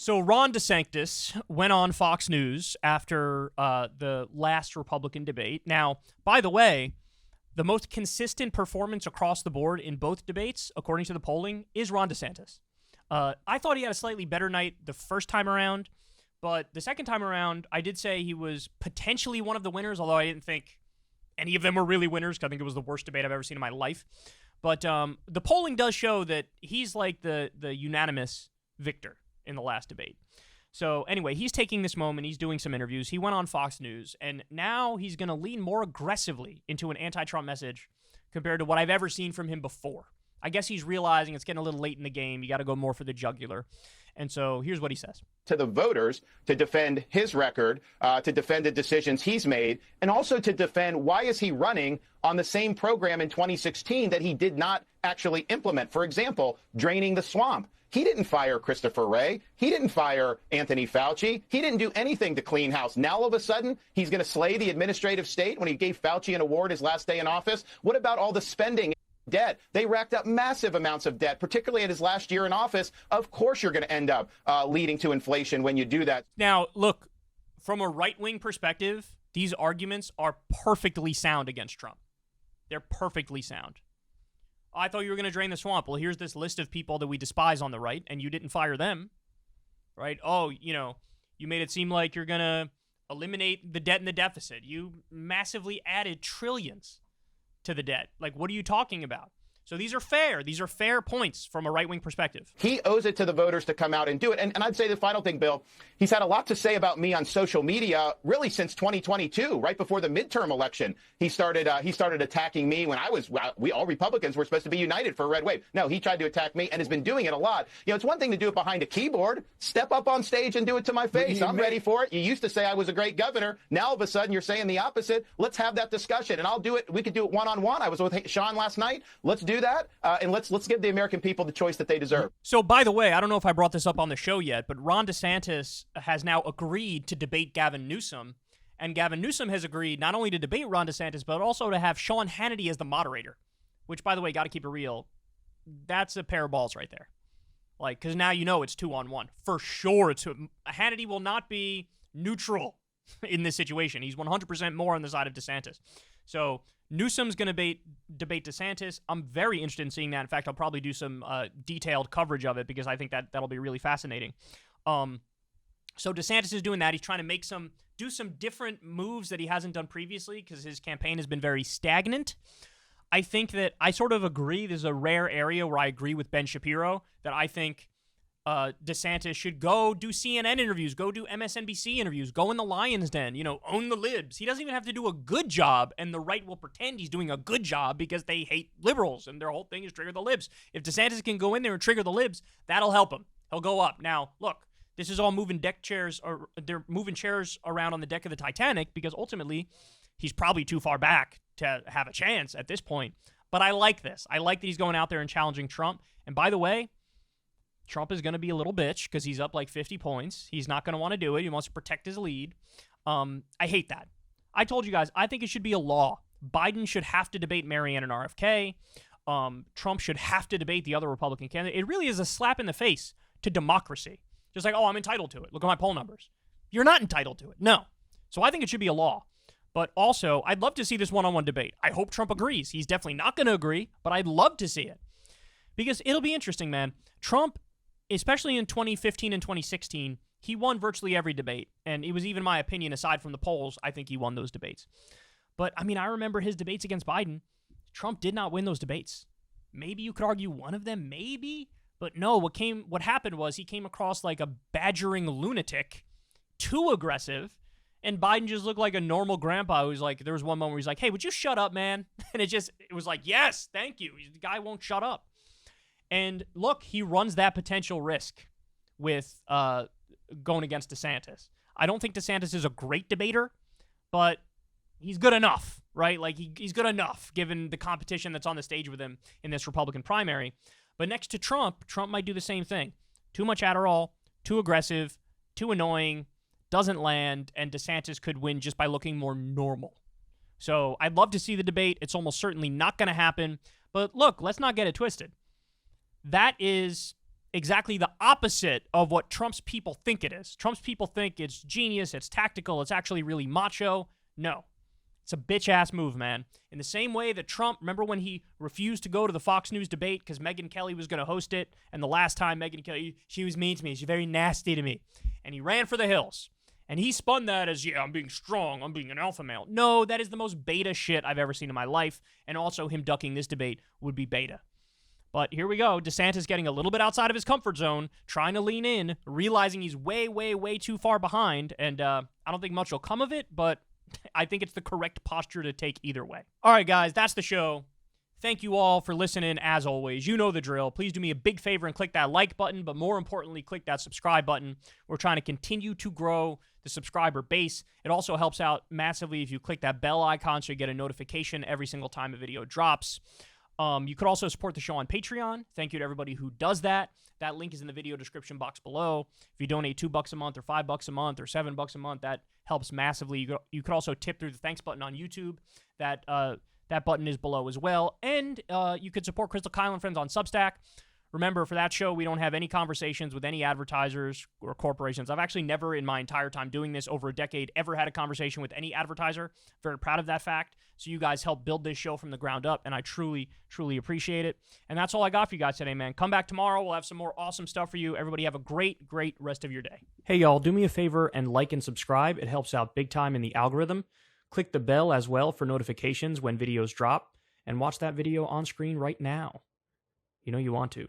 So Ron DeSantis went on Fox News after the last Republican debate. Now, by the way, the most consistent performance across the board in both debates, according to the polling, is Ron DeSantis. I thought he had a slightly better night the first time around, but the second time around, I did say he was potentially one of the winners, although I didn't think any of them were really winners, because I think it was the worst debate I've ever seen in my life. But the polling does show that he's like the unanimous victor in the last debate. So anyway, he's taking this moment. He's doing some interviews. He went on Fox News, and now he's going to lean more aggressively into an anti-Trump message compared to what I've ever seen from him before. I guess he's realizing it's getting a little late in the game. You got to go more for the jugular. And so here's what he says. To the voters to defend his record, to defend the decisions he's made, and also to defend why is he running on the same program in 2016 that he did not actually implement. For example, draining the swamp. He didn't fire Christopher Wray. He didn't fire Anthony Fauci. He didn't do anything to clean house. Now, all of a sudden, he's going to slay the administrative state when he gave Fauci an award his last day in office. What about all the spending? Debt. They racked up massive amounts of debt, particularly in his last year in office. Of course, you're going to end up leading to inflation when you do that. Now, look, from a right-wing perspective, these arguments are perfectly sound against Trump. They're perfectly sound. I thought you were going to drain the swamp. Well, here's this list of people that we despise on the right, and you didn't fire them, right? Oh, you made it seem like you're going to eliminate the debt and the deficit. You massively added trillions to the debt. Like, what are you talking about? So these are fair. These are fair points from a right-wing perspective. He owes it to the voters to come out and do it. And I'd say the final thing, Bill, he's had a lot to say about me on social media really since 2022, right before the midterm election. He started attacking me when we all Republicans were supposed to be united for a red wave. No, he tried to attack me and has been doing it a lot. It's one thing to do it behind a keyboard. Step up on stage and do it to my face. I'm ready for it. You used to say I was a great governor. Now, all of a sudden, you're saying the opposite. Let's have that discussion, and I'll do it. We could do it one-on-one. I was with Sean last night. Let's do that, and let's give the American people the choice that they deserve. So, by the way, I don't know if I brought this up on the show yet, but Ron DeSantis has now agreed to debate Gavin Newsom, and Gavin Newsom has agreed not only to debate Ron DeSantis, but also to have Sean Hannity as the moderator, which, by the way, got to keep it real. That's a pair of balls right there. Like, because now it's 2-on-1. For sure, Hannity will not be neutral in this situation. He's 100% more on the side of DeSantis. So Newsom's going to debate DeSantis. I'm very interested in seeing that. In fact, I'll probably do some detailed coverage of it because I think that'll be really fascinating. So DeSantis is doing that. He's trying to do some different moves that he hasn't done previously because his campaign has been very stagnant. I think that I sort of agree. There's a rare area where I agree with Ben Shapiro that I think DeSantis should go do CNN interviews, go do MSNBC interviews, go in the lion's den, own the libs. He doesn't even have to do a good job, and the right will pretend he's doing a good job because they hate liberals, and their whole thing is trigger the libs. If DeSantis can go in there and trigger the libs, that'll help him. He'll go up. Now, look, this is all moving deck chairs, or they're moving chairs around on the deck of the Titanic because ultimately he's probably too far back to have a chance at this point. But I like this. I like that he's going out there and challenging Trump. And by the way, Trump is going to be a little bitch because he's up like 50 points. He's not going to want to do it. He wants to protect his lead. I hate that. I told you guys, I think it should be a law. Biden should have to debate Marianne and RFK. Trump should have to debate the other Republican candidate. It really is a slap in the face to democracy. Just like, I'm entitled to it. Look at my poll numbers. You're not entitled to it. No. So I think it should be a law. But also, I'd love to see this one-on-one debate. I hope Trump agrees. He's definitely not going to agree, but I'd love to see it. Because it'll be interesting, man. Trump, especially in 2015 and 2016, he won virtually every debate. And it was even my opinion, aside from the polls, I think he won those debates. But, I remember his debates against Biden. Trump did not win those debates. Maybe you could argue one of them, maybe. But no, what happened was he came across like a badgering lunatic, too aggressive, and Biden just looked like a normal grandpa who's like, there was one moment where he's like, hey, would you shut up, man? And it was like, yes, thank you. The guy won't shut up. And look, he runs that potential risk with going against DeSantis. I don't think DeSantis is a great debater, but he's good enough, right? Like, he's good enough given the competition that's on the stage with him in this Republican primary. But next to Trump might do the same thing. Too much Adderall, too aggressive, too annoying, doesn't land, and DeSantis could win just by looking more normal. So I'd love to see the debate. It's almost certainly not going to happen. But look, let's not get it twisted. That is exactly the opposite of what Trump's people think it is. Trump's people think it's genius, it's tactical, it's actually really macho. No. It's a bitch-ass move, man. In the same way that Trump, remember when he refused to go to the Fox News debate because Megyn Kelly was going to host it, and the last time Megyn Kelly, she was mean to me, she's very nasty to me, and he ran for the hills. And he spun that as, yeah, I'm being strong, I'm being an alpha male. No, that is the most beta shit I've ever seen in my life, and also him ducking this debate would be beta. But here we go. DeSantis getting a little bit outside of his comfort zone, trying to lean in, realizing he's way, way, way too far behind, and I don't think much will come of it, but I think it's the correct posture to take either way. All right, guys, that's the show. Thank you all for listening, as always. You know the drill. Please do me a big favor and click that like button, but more importantly, click that subscribe button. We're trying to continue to grow the subscriber base. It also helps out massively if you click that bell icon so you get a notification every single time a video drops. You could also support the show on Patreon. Thank you to everybody who does that. That link is in the video description box below. If you donate $2 a month or $5 a month or $7 a month, that helps massively. You could also tip through the thanks button on YouTube. That button is below as well. And you could support Crystal Kyle and Friends on Substack. Remember, for that show, we don't have any conversations with any advertisers or corporations. I've actually never in my entire time doing this, over a decade, ever had a conversation with any advertiser. Very proud of that fact. So you guys helped build this show from the ground up, and I truly, truly appreciate it. And that's all I got for you guys today, man. Come back tomorrow. We'll have some more awesome stuff for you. Everybody have a great, great rest of your day. Hey, y'all, do me a favor and like and subscribe. It helps out big time in the algorithm. Click the bell as well for notifications when videos drop, and watch that video on screen right now. You know you want to.